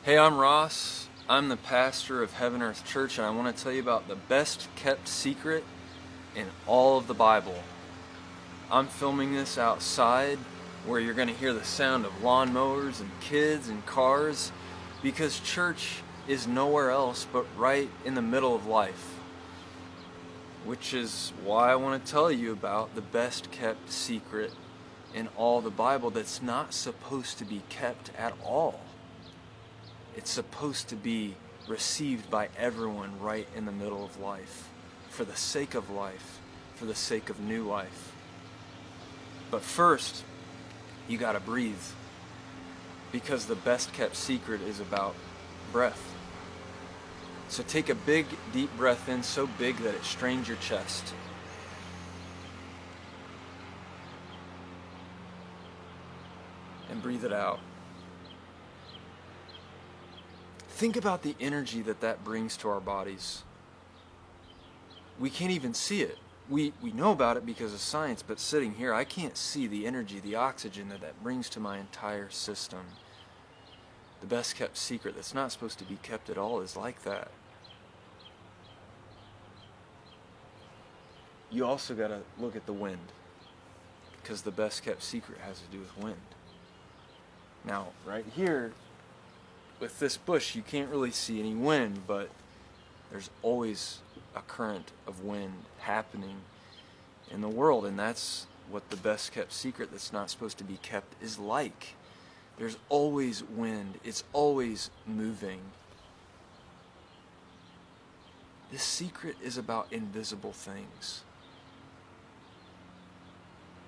Hey, I'm Ross. I'm the pastor of HeavenEarth Church, and I want to tell you about the best kept secret in all of the Bible. I'm filming this outside where you're going to hear the sound of lawnmowers and kids and cars because church is nowhere else but right in the middle of life. Which is why I want to tell you about the best kept secret in all the Bible that's not supposed to be kept at all. It's supposed to be received by everyone right in the middle of life, for the sake of life, for the sake of new life. But first, you gotta breathe, because the best kept secret is about breath. So take a big, deep breath in, so big that it strains your chest. And breathe it out. Think about the energy that brings to our bodies. We can't even see it. We know about it because of science, but sitting here, I can't see the energy, the oxygen that brings to my entire system. The best kept secret that's not supposed to be kept at all is like that. You also got to look at the wind, because the best kept secret has to do with wind. Now, right here, with this bush, you can't really see any wind, but there's always a current of wind happening in the world, and that's what the best kept secret that's not supposed to be kept is like. There's always wind. It's always moving. This secret is about invisible things.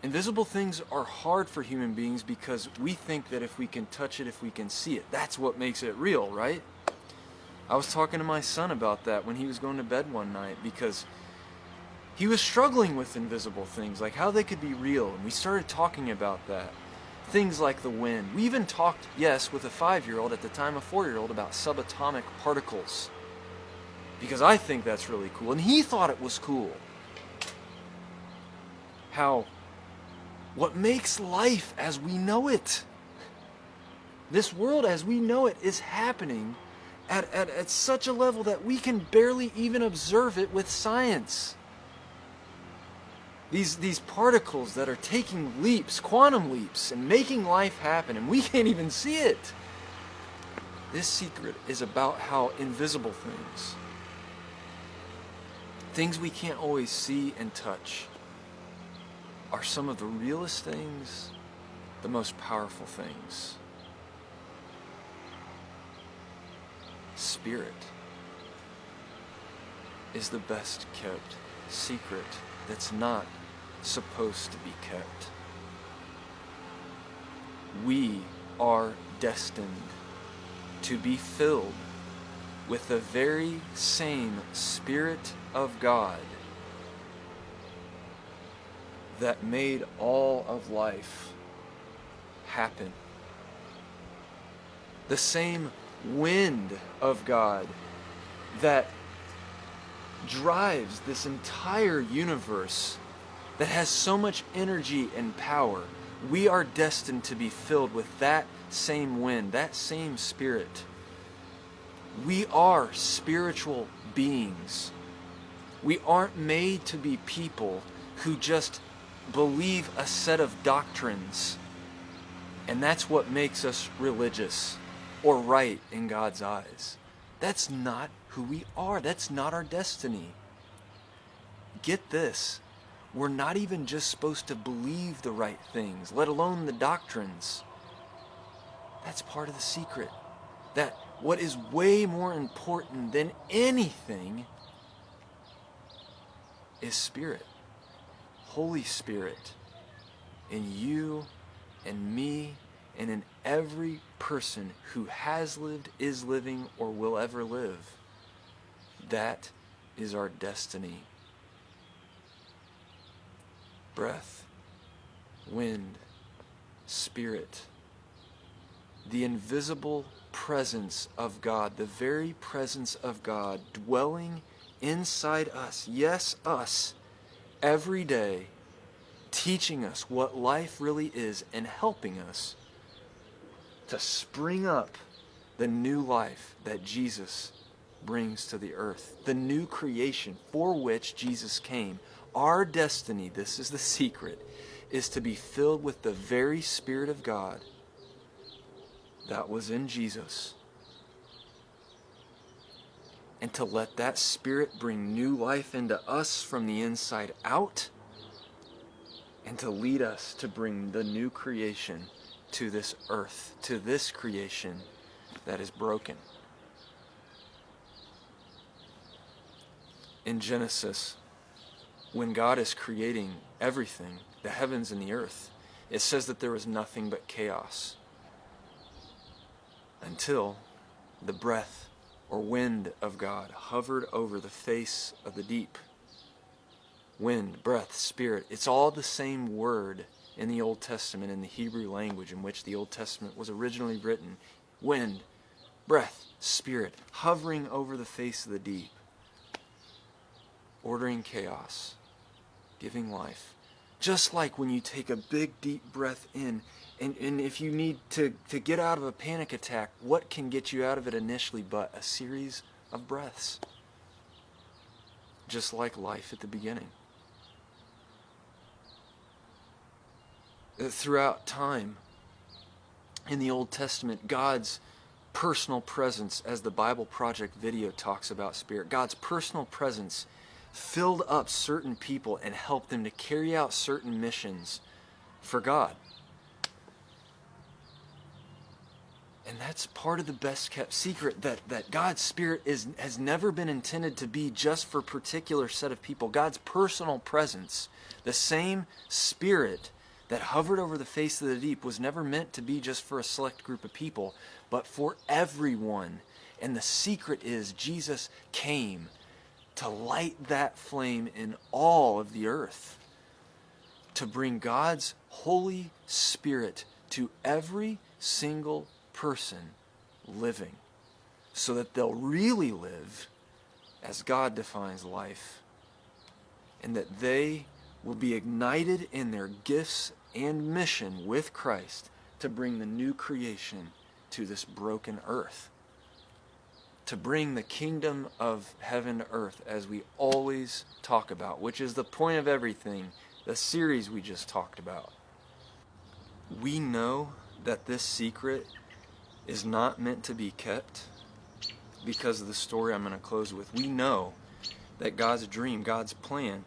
Invisible things are hard for human beings because we think that if we can touch it, if we can see it, that's what makes it real, right? I was talking to my son about that when he was going to bed one night because he was struggling with invisible things, like how they could be real, and we started talking about that. Things like the wind. We even talked, yes, with a 5-year-old, at the time a 4-year-old, about subatomic particles. Because I think that's really cool, and he thought it was cool. How what makes life as we know it, this world as we know it, is happening at such a level that we can barely even observe it with science. These particles that are taking leaps, quantum leaps, and making life happen, and we can't even see it. This secret is about how invisible things we can't always see and touch, are some of the realest things, the most powerful things. Spirit is the best kept secret that's not supposed to be kept. We are destined to be filled with the very same Spirit of God that made all of life happen. The same wind of God that drives this entire universe, that has so much energy and power. We are destined to be filled with that same wind, that same Spirit. We are spiritual beings. We aren't made to be people who just believe a set of doctrines, and that's what makes us religious or right in God's eyes. That's not who we are. That's not our destiny. Get this. We're not even just supposed to believe the right things, let alone the doctrines. That's part of the secret. That what is way more important than anything is Spirit. Holy Spirit in you and me and in every person who has lived, is living, or will ever live. That is our destiny. Breath, wind, Spirit, the invisible presence of God, the very presence of God dwelling inside us, yes, us, every day, teaching us what life really is and helping us to spring up the new life that Jesus brings to the earth, the new creation for which Jesus came. Our destiny, this is the secret, is to be filled with the very Spirit of God that was in Jesus, and to let that Spirit bring new life into us from the inside out, and to lead us to bring the new creation to this earth, to this creation that is broken. In Genesis, when God is creating everything, the heavens and the earth, it says that there was nothing but chaos until the breath or wind of God hovered over the face of the deep. Wind, breath, spirit, it's all the same word in the Old Testament, in the Hebrew language in which the Old Testament was originally written. Wind, breath, spirit, hovering over the face of the deep, ordering chaos, giving life. Just like when you take a big deep breath in, and if you need to get out of a panic attack, what can get you out of it initially but a series of breaths? Just like life at the beginning. Throughout time, in the Old Testament, God's personal presence, as the Bible Project video talks about Spirit, God's personal presence filled up certain people and helped them to carry out certain missions for God. And that's part of the best kept secret, that God's Spirit has never been intended to be just for a particular set of people. God's personal presence, the same Spirit that hovered over the face of the deep, was never meant to be just for a select group of people, but for everyone. And the secret is Jesus came to light that flame in all of the earth, to bring God's Holy Spirit to every single person living, so that they'll really live as God defines life, and that they will be ignited in their gifts and mission with Christ to bring the new creation to this broken earth, to bring the kingdom of heaven to earth, as we always talk about, which is the point of everything, the series we just talked about. We know that this secret is not meant to be kept because of the story I'm going to close with. We know that God's dream, God's plan,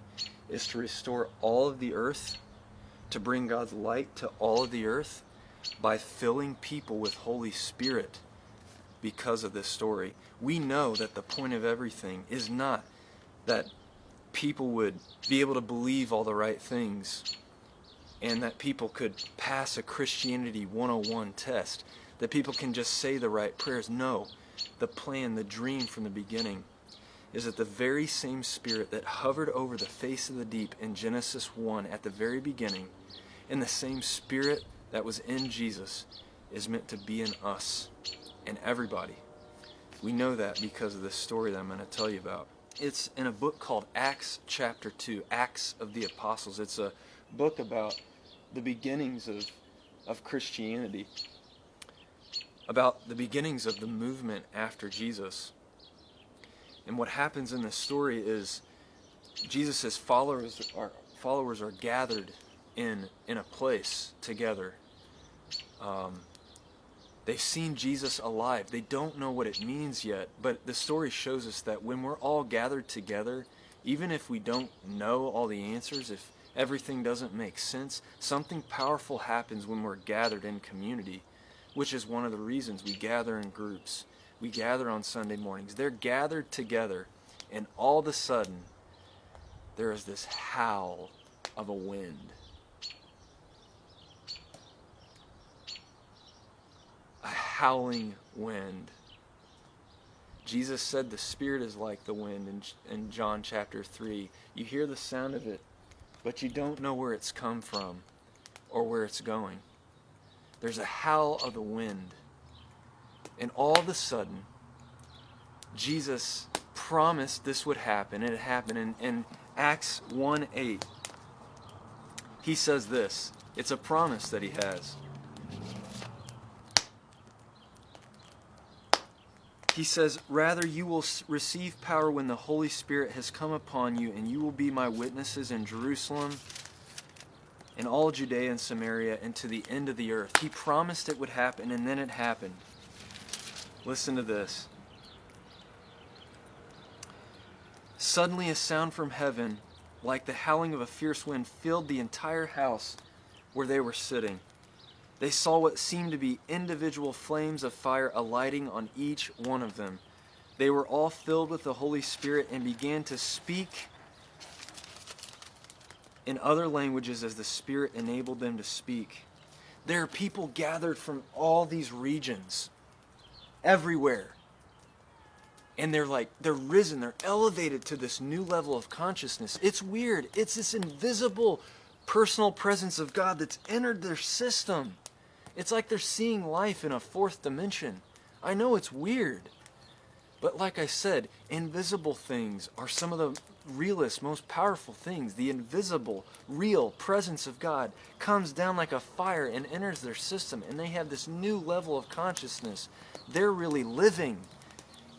is to restore all of the earth, to bring God's light to all of the earth by filling people with Holy Spirit because of this story. We know that the point of everything is not that people would be able to believe all the right things and that people could pass a Christianity 101 test, that people can just say the right prayers. No, the plan, the dream from the beginning is that the very same Spirit that hovered over the face of the deep in Genesis 1 at the very beginning, and the same Spirit that was in Jesus, is meant to be in us and everybody. We know that because of this story that I'm going to tell you about. It's in a book called Acts chapter 2, Acts of the Apostles. It's a book about the beginnings of Christianity, about the beginnings of the movement after Jesus. And what happens in this story is Jesus' followers are gathered in a place together. They've seen Jesus alive. They don't know what it means yet, but the story shows us that when we're all gathered together, even if we don't know all the answers, if everything doesn't make sense, something powerful happens when we're gathered in community, which is one of the reasons we gather in groups. We gather on Sunday mornings. They're gathered together, and all of a sudden, there is this howl of a wind. A howling wind. Jesus said the Spirit is like the wind in John chapter 3. You hear the sound of it, but you don't know where it's come from or where it's going. There's a howl of the wind. And all of a sudden, Jesus promised this would happen. It happened in Acts 1:8. He says this. It's a promise that he has. He says, "Rather you will receive power when the Holy Spirit has come upon you, and you will be my witnesses in Jerusalem, in all Judea and Samaria, and to the end of the earth." He promised it would happen, and then it happened. Listen to this. "Suddenly a sound from heaven, like the howling of a fierce wind, filled the entire house where they were sitting. They saw what seemed to be individual flames of fire alighting on each one of them. They were all filled with the Holy Spirit and began to speak in other languages as the Spirit enabled them to speak." There are people gathered from all these regions, everywhere. And they're risen, they're elevated to this new level of consciousness. It's weird. It's this invisible personal presence of God that's entered their system. It's like they're seeing life in a fourth dimension. I know it's weird. But like I said, invisible things are some of the realest, most powerful things. The invisible, real presence of God comes down like a fire and enters their system, and they have this new level of consciousness. They're really living.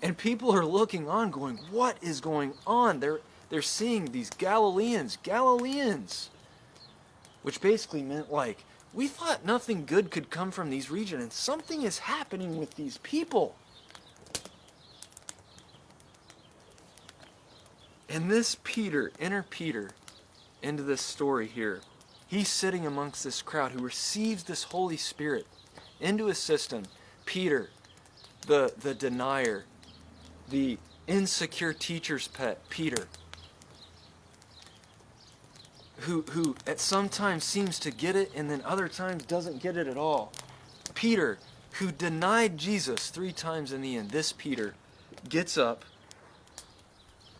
And people are looking on going, what is going on? They're seeing these Galileans, which basically meant like, we thought nothing good could come from these regions, and something is happening with these people. And this Peter, enter Peter into this story here. He's sitting amongst this crowd who receives this Holy Spirit into his system. Peter, the denier, the insecure teacher's pet, Peter, who at some times seems to get it and then other times doesn't get it at all. Peter, who denied Jesus 3 times in the end. This Peter gets up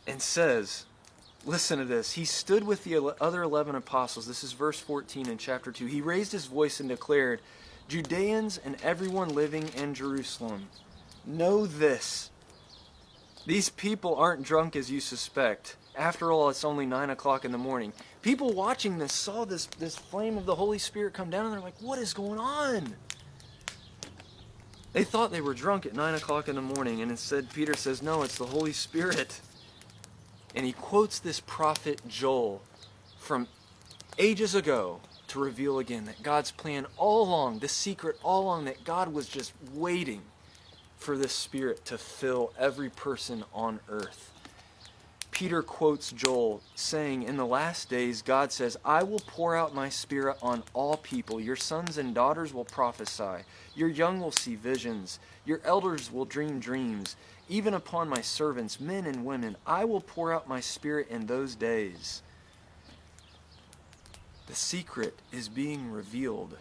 and says, listen to this. He stood with the other 11 apostles. This is verse 14 in chapter 2. He raised his voice and declared, "Judeans and everyone living in Jerusalem, know this. These people aren't drunk as you suspect. After all, it's only 9 o'clock in the morning." People watching this saw this flame of the Holy Spirit come down, and they're like, what is going on? They thought they were drunk at 9 o'clock in the morning, and instead Peter says, no, it's the Holy Spirit. And he quotes this prophet Joel from ages ago to reveal again that God's plan all along, this secret all along, that God was just waiting for this Spirit to fill every person on earth. Peter quotes Joel saying, in the last days, God says, "I will pour out my Spirit on all people. Your sons and daughters will prophesy. Your young will see visions. Your elders will dream dreams. Even upon my servants, men and women, I will pour out my Spirit in those days." The secret is being revealed.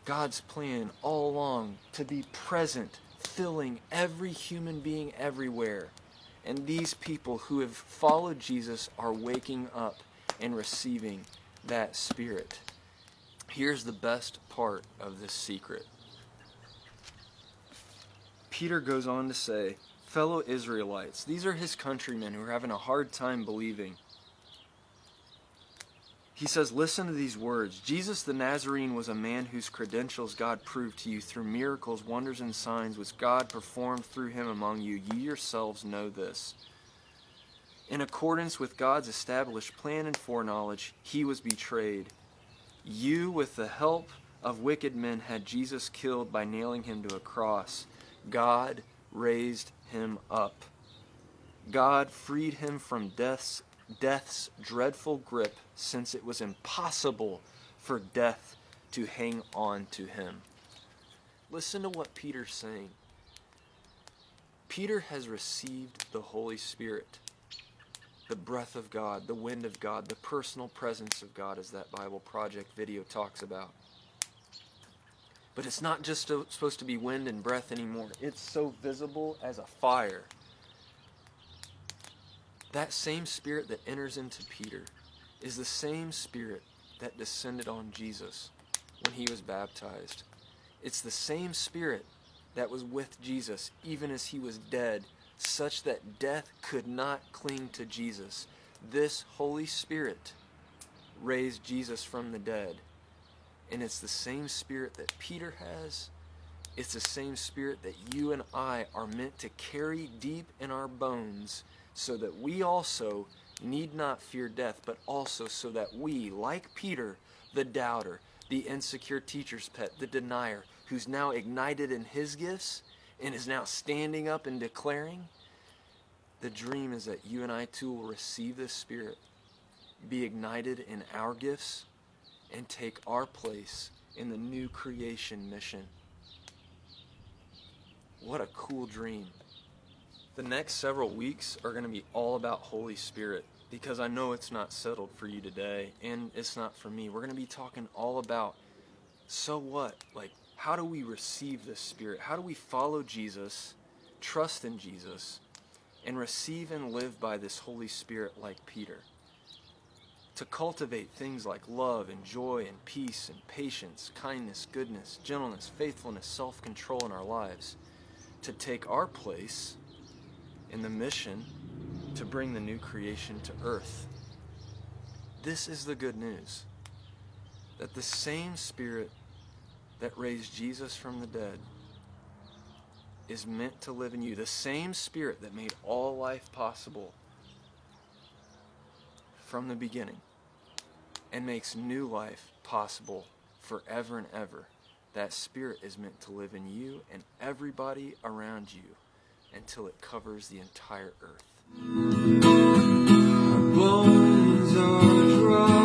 God's plan all along to be present, filling every human being everywhere. And these people who have followed Jesus are waking up and receiving that Spirit. Here's the best part of this secret. Peter goes on to say, fellow Israelites, these are his countrymen who are having a hard time believing. He says, listen to these words. Jesus the Nazarene was a man whose credentials God proved to you through miracles, wonders, and signs which God performed through him among you. You yourselves know this. In accordance with God's established plan and foreknowledge, he was betrayed. You, with the help of wicked men, had Jesus killed by nailing him to a cross. God raised him up. God freed him from death's dreadful grip, since it was impossible for death to hang on to him. Listen to what Peter's saying. Peter has received the Holy Spirit, the breath of God, the wind of God, the personal presence of God, as that Bible Project video talks about. But it's not just supposed to be wind and breath anymore. It's so visible as a fire. That same Spirit that enters into Peter is the same Spirit that descended on Jesus when he was baptized. It's the same Spirit that was with Jesus even as he was dead, such that death could not cling to Jesus. This Holy Spirit raised Jesus from the dead. And it's the same Spirit that Peter has It's the same Spirit that you and I are meant to carry deep in our bones, so that we also need not fear death, but also so that we, like Peter, the doubter, the insecure teacher's pet, the denier, who's now ignited in his gifts and is now standing up and declaring, the dream is that you and I too will receive this Spirit, be ignited in our gifts, and take our place in the new creation mission. What a cool dream. The next several weeks are going to be all about Holy Spirit, because I know it's not settled for you today, and it's not for me. We're going to be talking all about, so what? Like, how do we receive this Spirit? How do we follow Jesus, trust in Jesus, and receive and live by this Holy Spirit like Peter? To cultivate things like love and joy and peace and patience, kindness, goodness, gentleness, faithfulness, self-control in our lives. To take our place in the mission to bring the new creation to earth. This is the good news, that the same Spirit that raised Jesus from the dead is meant to live in you. The same Spirit that made all life possible from the beginning and makes new life possible forever and ever. That Spirit is meant to live in you and everybody around you until it covers the entire earth. Our bones are dry.